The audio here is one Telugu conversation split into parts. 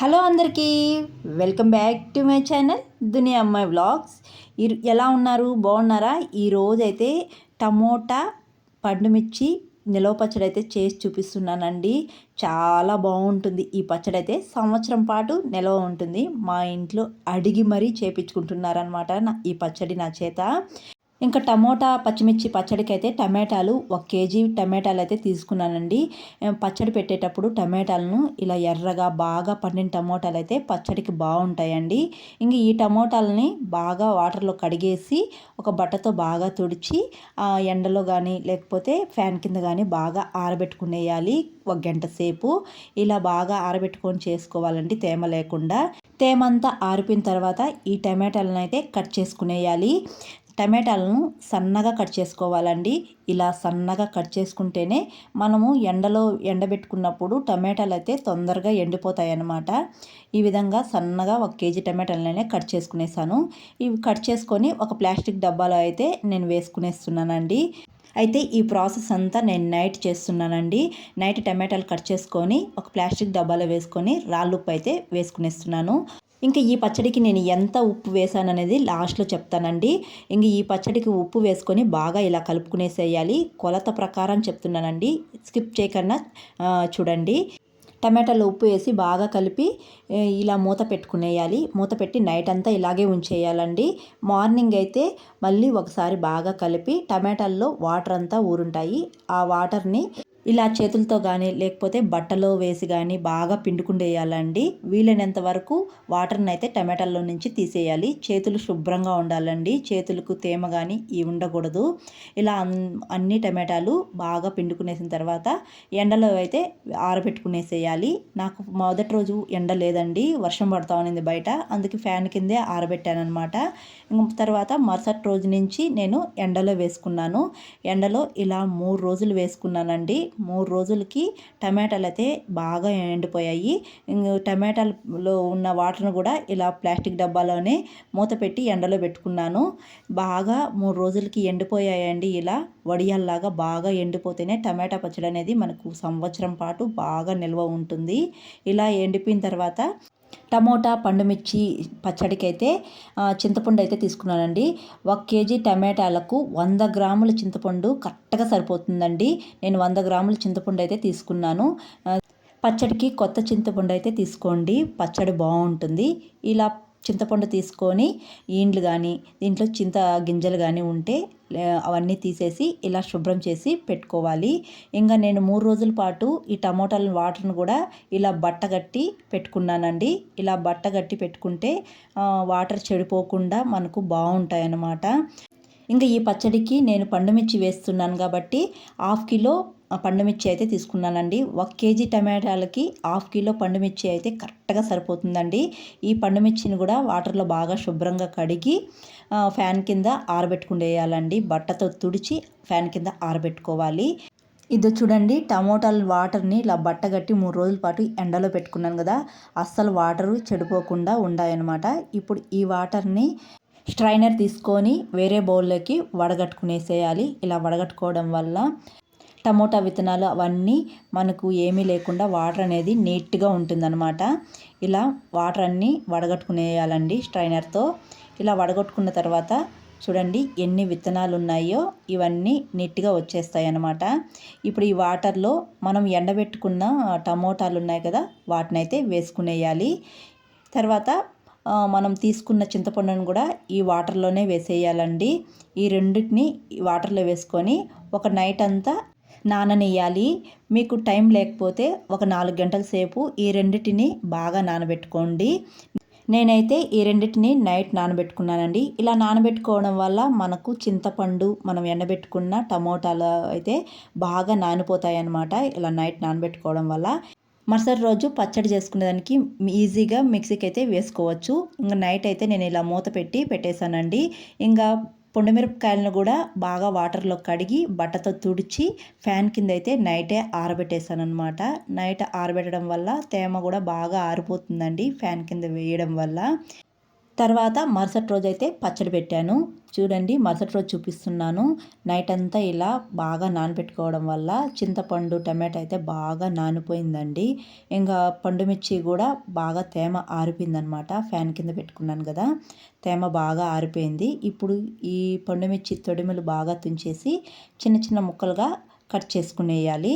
హలో అందరికీ, welcome back to my channel దునియా అమ్మాయి వ్లాగ్స్. ఎలా ఉన్నారు? బాగున్నారా? ఈరోజైతే టమోటా పండుమిర్చి నిలవ పచ్చడి అయితే చేసి చూపిస్తున్నానండి. చాలా బాగుంటుంది ఈ పచ్చడి అయితే. సంవత్సరం పాటు నిలవ ఉంటుంది. మా ఇంట్లో అడిగి మరీ చేపించుకుంటున్నారనమాట ఈ పచ్చడి నా చేత. ఇంకా టమోటా పచ్చిమిర్చి పచ్చడికి అయితే టమాటాలు 1 కేజీ టమాటాలు అయితే తీసుకున్నానండి. పచ్చడి పెట్టేటప్పుడు టమాటాలను ఇలా ఎర్రగా బాగా పండిన టమోటాలు అయితే పచ్చడికి బాగుంటాయండి. ఇంక ఈ టమోటాలని బాగా వాటర్లో కడిగేసి ఒక బట్టతో బాగా తుడిచి ఎండలో కానీ లేకపోతే ఫ్యాన్ కింద కానీ బాగా ఆరబెట్టుకునేయాలి 1 గంట సేపు. ఇలా బాగా ఆరబెట్టుకొని చేసుకోవాలండి తేమ లేకుండా. తేమంతా ఆరిపోయిన తర్వాత ఈ టమాటాలను అయితే కట్ చేసుకునేయాలి. టమాటాలను సన్నగా కట్ చేసుకోవాలండి. ఇలా సన్నగా కట్ చేసుకుంటేనే మనము ఎండలో ఎండబెట్టుకున్నప్పుడు టమాటాలు అయితే తొందరగా ఎండిపోతాయి అన్నమాట. ఈ విధంగా సన్నగా 1 కేజీ టమాటాలనే కట్ చేసుకునేసాను. ఇవి కట్ చేసుకొని ఒక ప్లాస్టిక్ డబ్బాలో అయితే నేను వేసుకునేస్తున్నానండి. అయితే ఈ ప్రాసెస్ అంతా నేను నైట్ చేస్తున్నానండి. నైట్ టమాటాలు కట్ చేసుకొని ఒక ప్లాస్టిక్ డబ్బాలో వేసుకొని రాళ్ళుప్పు అయితే వేసుకునేస్తున్నాను. ఇంకా ఈ పచ్చడికి నేను ఎంత ఉప్పు వేసాను అనేది లాస్ట్లో చెప్తానండి. ఇంక ఈ పచ్చడికి ఉప్పు వేసుకొని బాగా ఇలా కలుపుకునేసేయాలి. కొలత ప్రకారం చెప్తున్నానండి, స్కిప్ చేయకుండా చూడండి. టమాటాలో ఉప్పు వేసి బాగా కలిపి ఇలా మూత పెట్టుకునేయాలి. మూత పెట్టి నైట్ అంతా ఇలాగే ఉంచేయాలండి. మార్నింగ్ అయితే మళ్ళీ ఒకసారి బాగా కలిపి టమాటాల్లో వాటర్ అంతా ఊరుంటాయి. ఆ వాటర్ని ఇలా చేతులతో కానీ లేకపోతే బట్టలో వేసి కానీ బాగా పిండుకుండేయాలండి. వీలైనంత వరకు వాటర్ని అయితే టమాటాల్లో నుంచి తీసేయాలి. చేతులు శుభ్రంగా ఉండాలండి. చేతులకు తేమ కానీ ఇవి ఉండకూడదు. ఇలా అన్ని టమాటాలు బాగా పిండుకునేసిన తర్వాత ఎండలో అయితే ఆరబెట్టుకునేసేయాలి. నాకు మొదటి రోజు ఎండ లేదండి, వర్షం పడతా ఉన్నింది బయట, అందుకే ఫ్యాన్ కిందే ఆరబెట్టానమాట. తర్వాత మరుసటి రోజు నుంచి నేను ఎండలో వేసుకున్నాను. ఎండలో ఇలా 3 రోజులు వేసుకున్నానండి. 3 రోజులకి టమాటాలు అయితే బాగా ఎండిపోయాయి. టమాటాలో ఉన్న వాటర్ను కూడా ఇలా ప్లాస్టిక్ డబ్బాలోనే మూత పెట్టి ఎండలో పెట్టుకున్నాను. బాగా 3 రోజులకి ఎండిపోయాయండి. ఇలా వడియాల్లాగా బాగా ఎండిపోతేనే టమాటా పచ్చడి అనేది మనకు సంవత్సరం పాటు బాగా నిల్వ ఉంటుంది. ఇలా ఎండిపోయిన తర్వాత టమోటా పండుమిర్చి పచ్చడికి అయితే చింతపండు అయితే తీసుకున్నానండి. 1 కేజీ టమాటాలకు 100 గ్రాముల చింతపండు కరెక్ట్గా సరిపోతుందండి. నేను 100 గ్రాముల చింతపండు అయితే తీసుకున్నాను. పచ్చడికి కొత్త చింతపండు అయితే తీసుకోండి, పచ్చడి బాగుంటుంది. ఇలా చింతపండు తీసుకొని ఈండ్లు కానీ దీంట్లో చింత గింజలు కానీ ఉంటే అవన్నీ తీసేసి ఇలా శుభ్రం చేసి పెట్టుకోవాలి. ఇంకా నేను 3 రోజుల పాటు ఈ టమోటాల వాటర్ను కూడా ఇలా బట్ట కట్టి పెట్టుకున్నానండి. ఇలా బట్ట కట్టి పెట్టుకుంటే వాటర్ చెడిపోకుండా మనకు బాగుంటాయి అన్నమాట. ఇంకా ఈ పచ్చడికి నేను పండుమిర్చి వేస్తున్నాను కాబట్టి 1/2 కిలో పండుమిర్చి అయితే తీసుకున్నానండి. 1 కేజీ టమాటాలకి 1/2 కిలో పండుమిర్చి అయితే కరెక్ట్గా సరిపోతుందండి. ఈ పండుమిర్చిని కూడా వాటర్లో బాగా శుభ్రంగా కడిగి ఫ్యాన్ కింద ఆరబెట్టుకునేయాలండి. బట్టతో తుడిచి ఫ్యాన్ కింద ఆరబెట్టుకోవాలి. ఇదో చూడండి, టమోటాల వాటర్ని ఇలా బట్టగట్టి 3 రోజుల పాటు ఎండలో పెట్టుకున్నాను కదా, అస్సలు వాటరు చెడిపోకుండా ఉన్నాయన్నమాట. ఇప్పుడు ఈ వాటర్ని స్ట్రైనర్ తీసుకొని వేరే బౌల్లోకి వడగట్టుకునేసేయాలి. ఇలా వడగట్టుకోవడం వల్ల టమోటా విత్తనాలు అవన్నీ మనకు ఏమీ లేకుండా వాటర్ అనేది నీట్గా ఉంటుందన్నమాట. ఇలా వాటర్ అన్నీ వడగట్టుకునేయాలండి స్ట్రైనర్తో. ఇలా వడగట్టుకున్న తర్వాత చూడండి ఎన్ని విత్తనాలు ఉన్నాయో ఇవన్నీ నీట్గా వచ్చేస్తాయి అన్నమాట. ఇప్పుడు ఈ వాటర్లో మనం ఎండబెట్టుకున్న టమోటాలు ఉన్నాయి కదా, వాటిని అయితే వేసుకునేయాలి. తర్వాత మనం తీసుకున్న చింతపండును కూడా ఈ వాటర్లోనే వేసేయాలండి. ఈ రెండింటిని వాటర్లో వేసుకొని ఒక నైట్ అంతా నాననియాలి. మీకు టైం లేకపోతే ఒక 4 గంటల సేపు ఈ రెండింటిని బాగా నానబెట్టుకోండి. నేనైతే ఈ రెండింటిని నైట్ నానబెట్టుకున్నానండి. ఇలా నానబెట్టుకోవడం వల్ల మనకు చింతపండు మనం ఎండబెట్టుకున్న టమోటాలు అయితే బాగా నానిపోతాయి అన్నమాట. ఇలా నైట్ నానబెట్టుకోవడం వల్ల మరుసటి రోజు పచ్చడి చేసుకునేదానికి ఈజీగా మిక్సీకి అయితే వేసుకోవచ్చు. ఇంకా నైట్ అయితే నేను ఇలా మూత పెట్టి పెట్టేశానండి. ఇంకా పొండుమిరపకాయలను కూడా బాగా వాటర్లో కడిగి బట్టతో తుడిచి ఫ్యాన్ కింద అయితే నైటే ఆరబెట్టేశాను అనమాట. నైట్ ఆరబెట్టడం వల్ల తేమ కూడా బాగా ఆరిపోతుందండి ఫ్యాన్ కింద వేయడం వల్ల. తర్వాత మరుసటి రోజు అయితే పచ్చడి పెట్టాను. చూడండి, మరుసటి రోజు చూపిస్తున్నాను. నైట్ అంతా ఇలా బాగా నానబెట్టుకోవడం వల్ల చింతపండు, టమాటా అయితే బాగా నానిపోయిందండి. ఇంకా పండు మిర్చి కూడా బాగా తేమ ఆరిపోయిందనమాట. ఫ్యాన్ కింద పెట్టుకున్నాను కదా, తేమ బాగా ఆరిపోయింది. ఇప్పుడు ఈ పండు మిర్చి తొడిమలు బాగా తుంచేసి చిన్న చిన్న ముక్కలుగా కట్ చేసుకునేయాలి.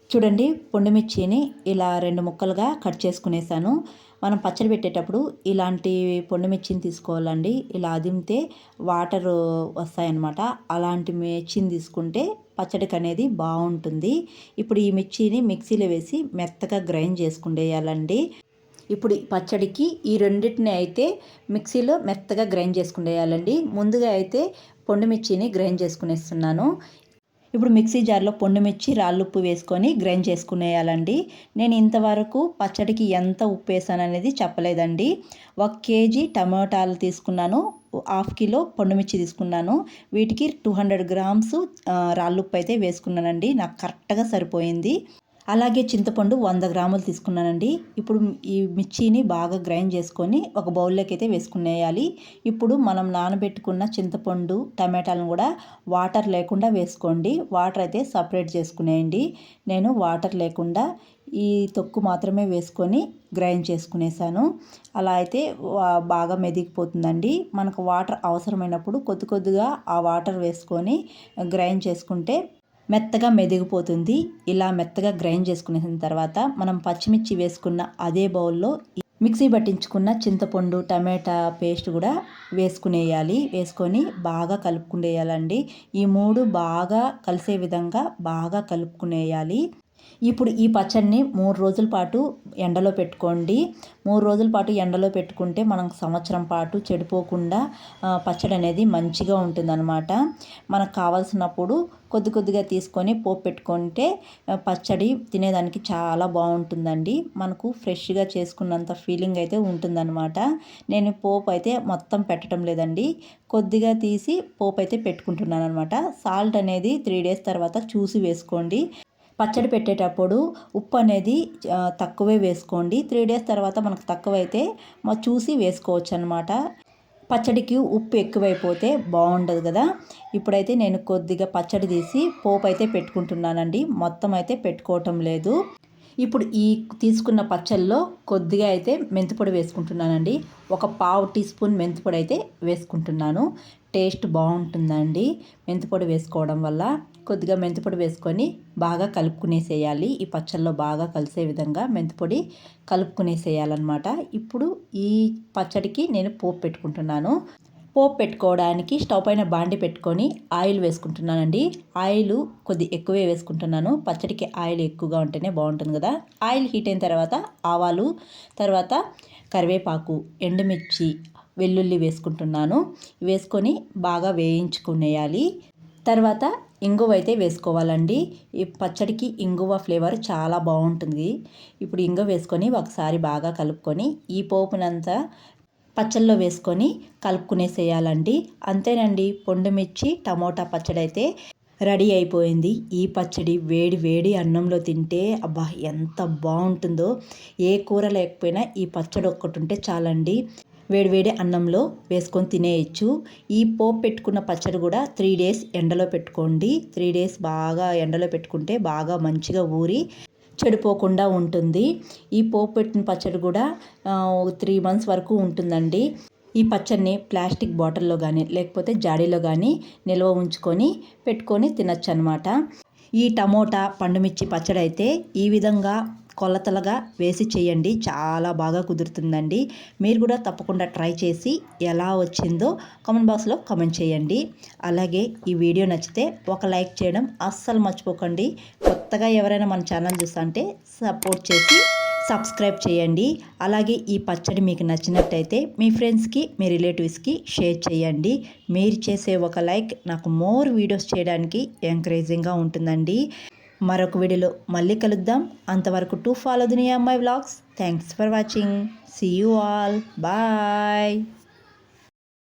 చూడండి, పండు మిర్చిని ఇలా 2 ముక్కలుగా కట్ చేసుకునేసాను. మనం పచ్చడి పెట్టేటప్పుడు ఇలాంటి పండు మిర్చిని తీసుకోవాలండి. ఇలా అదిమితే వాటర్ వస్తాయన్నమాట. అలాంటి మిర్చిని తీసుకుంటే పచ్చడికి అనేది బాగుంటుంది. ఇప్పుడు ఈ మిర్చిని మిక్సీలో వేసి మెత్తగా గ్రైండ్ చేసుకునేయాలండి. ఇప్పుడు పచ్చడికి ఈ రెండింటిని అయితే మిక్సీలో మెత్తగా గ్రైండ్ చేసుకునేయాలండి. ముందుగా అయితే పండు మిర్చిని గ్రైండ్ చేసుకునేస్తున్నాను. ఇప్పుడు మిక్సీ జార్లో పండు మిర్చి, రాళ్ళుప్పు వేసుకొని గ్రైండ్ చేసుకునేయాలండి. నేను ఇంతవరకు పచ్చడికి ఎంత ఉప్పు వేసాను అనేది చెప్పలేదండి. 1 కేజీ టమాటాలు తీసుకున్నాను, 1/2 కిలో పండు మిర్చి తీసుకున్నాను. వీటికి 200 గ్రామ్స్ రాళ్ళుప్పు అయితే వేసుకున్నానండి. నాకు కరెక్ట్గా సరిపోయింది. అలాగే చింతపండు 100 గ్రాములు తీసుకున్నానండి. ఇప్పుడు ఈ మిర్చిని బాగా గ్రైండ్ చేసుకొని ఒక బౌల్లోకి అయితే వేసుకునేయాలి. ఇప్పుడు మనం నానబెట్టుకున్న చింతపండు, టమాటాలను కూడా వాటర్ లేకుండా వేసుకోండి. వాటర్ అయితే సపరేట్ చేసుకునేయండి. నేను వాటర్ లేకుండా ఈ తొక్కు మాత్రమే వేసుకొని గ్రైండ్ చేసుకునేసాను. అలా అయితే బాగా మెదిగిపోతుందండి. మనకు వాటర్ అవసరమైనప్పుడు కొద్ది కొద్దిగా ఆ వాటర్ వేసుకొని గ్రైండ్ చేసుకుంటే మెత్తగా మెదిగిపోతుంది. ఇలా మెత్తగా గ్రైండ్ చేసుకునేసిన తర్వాత మనం పచ్చిమిర్చి వేసుకున్న అదే బౌల్లో మిక్సీ పట్టించుకున్న చింతపండు, టమాటా పేస్ట్ కూడా వేసుకునేయాలి. వేసుకొని బాగా కలుపుకునేయాలండి. ఈ 3 బాగా కలిసే విధంగా బాగా కలుపుకునేయాలి. ఇప్పుడు ఈ పచ్చడిని 3 రోజుల పాటు ఎండలో పెట్టుకోండి. 3 రోజుల పాటు ఎండలో పెట్టుకుంటే మనం సంవత్సరం పాటు చెడిపోకుండా పచ్చడి అనేది మంచిగా ఉంటుందన్నమాట. మనకు కావాల్సినప్పుడు కొద్ది కొద్దిగా తీసుకొని పోపు పెట్టుకుంటే పచ్చడి తినేదానికి చాలా బాగుంటుందండి. మనకు ఫ్రెష్గా చేసుకున్నంత ఫీలింగ్ అయితే ఉంటుందన్నమాట. నేను పోపు అయితే మొత్తం పెట్టడం లేదండి, కొద్దిగా తీసి పోపు అయితే పెట్టుకుంటున్నాను అనమాట. సాల్ట్ అనేది 3 డేస్ తర్వాత చూసి వేసుకోండి. పచ్చడి పెట్టేటప్పుడు ఉప్పు అనేది తక్కువే వేసుకోండి. 3 డేస్ తర్వాత మనకు తక్కువైతే చూసి వేసుకోవచ్చు అనమాట. పచ్చడికి ఉప్పు ఎక్కువైపోతే బాగుండదు కదా. ఇప్పుడైతే నేను కొద్దిగా పచ్చడి తీసి పోపు అయితే పెట్టుకుంటున్నానండి, మొత్తం అయితే పెట్టుకోవటం లేదు. ఇప్పుడు ఈ తీసుకున్న పచ్చళ్ళలో కొద్దిగా అయితే మెంతిపొడి వేసుకుంటున్నానండి. ఒక 1/2 టీ స్పూన్ మెంతిపొడి అయితే వేసుకుంటున్నాను. టేస్ట్ బాగుంటుందండి మెంతిపొడి వేసుకోవడం వల్ల. కొద్దిగా మెంతిపొడి వేసుకొని బాగా కలుపుకునేసేయాలి. ఈ పచ్చళ్ళలో బాగా కలిసే విధంగా మెంతిపొడి కలుపుకునేసేయాలన్నమాట. ఇప్పుడు ఈ పచ్చడికి నేను పోపు పెట్టుకుంటున్నాను. పోపు పెట్టుకోవడానికి స్టవ్ పైన బాండి పెట్టుకొని ఆయిల్ వేసుకుంటున్నానండి. ఆయిల్ కొద్ది ఎక్కువే వేసుకుంటున్నాను. పచ్చడికి ఆయిల్ ఎక్కువగా ఉంటేనే బాగుంటుంది కదా. ఆయిల్ హీట్ అయిన తర్వాత ఆవాలు, తర్వాత కరివేపాకు, ఎండుమిర్చి, వెల్లుల్లి వేసుకుంటున్నాను. వేసుకొని బాగా వేయించుకునేయాలి. తర్వాత ఇంగువ అయితే వేసుకోవాలండి. ఈ పచ్చడికి ఇంగువ ఫ్లేవర్ చాలా బాగుంటుంది. ఇప్పుడు ఇంగువ వేసుకొని ఒకసారి బాగా కలుపుకొని ఈ పోపునంతా పచ్చళ్ళలో వేసుకొని కలుపుకునేసేయాలండి. అంతేనండి, పండు మిర్చి టమోటా పచ్చడి అయితే రెడీ అయిపోయింది. ఈ పచ్చడి వేడి వేడి అన్నంలో తింటే అబ్బా ఎంత బాగుంటుందో. ఏ కూర లేకపోయినా ఈ పచ్చడి ఒక్కటి ఉంటే చాలండి, వేడివేడి అన్నంలో వేసుకొని తినేయచ్చు. ఈ పోపు పెట్టుకున్న పచ్చడి కూడా 3 డేస్ ఎండలో పెట్టుకోండి. 3 డేస్ బాగా ఎండలో పెట్టుకుంటే బాగా మంచిగా ఊరి చెడిపోకుండా ఉంటుంది. ఈ పోపు పెట్టిన పచ్చడి కూడా 3 మంత్స్ వరకు ఉంటుందండి. ఈ పచ్చడిని ప్లాస్టిక్ బాటిల్లో కానీ లేకపోతే జాడీలో కానీ నిల్వ ఉంచుకొని పెట్టుకొని తినచ్చు అనమాట. ఈ టమోటా పండుమిర్చి పచ్చడి అయితే ఈ విధంగా కొలతలుగా వేసి చేయండి, చాలా బాగా కుదురుతుందండి. మీరు కూడా తప్పకుండా ట్రై చేసి ఎలా వచ్చిందో కామెంట్ బాక్స్లో కామెంట్ చేయండి. అలాగే ఈ వీడియో నచ్చితే ఒక లైక్ చేయడం అస్సలు మర్చిపోకండి. కొత్తగా ఎవరైనా మన ఛానల్ చూస్తుంటే సపోర్ట్ చేసి సబ్స్క్రైబ్ చేయండి. అలాగే ఈ పచ్చడి మీకు నచ్చినట్టయితే మీ ఫ్రెండ్స్కి, మీ రిలేటివ్స్కి షేర్ చేయండి. మీరు చేసే ఒక లైక్ నాకు మోర్ వీడియోస్ చేయడానికి ఎంకరేజింగ్గా ఉంటుందండి. మరొక వీడియోలో మళ్ళీ కలుద్దాం. అంతవరకు టు ఫాలో దునియా అమ్మాయి vlogs. Thanks for watching. See you all. Bye.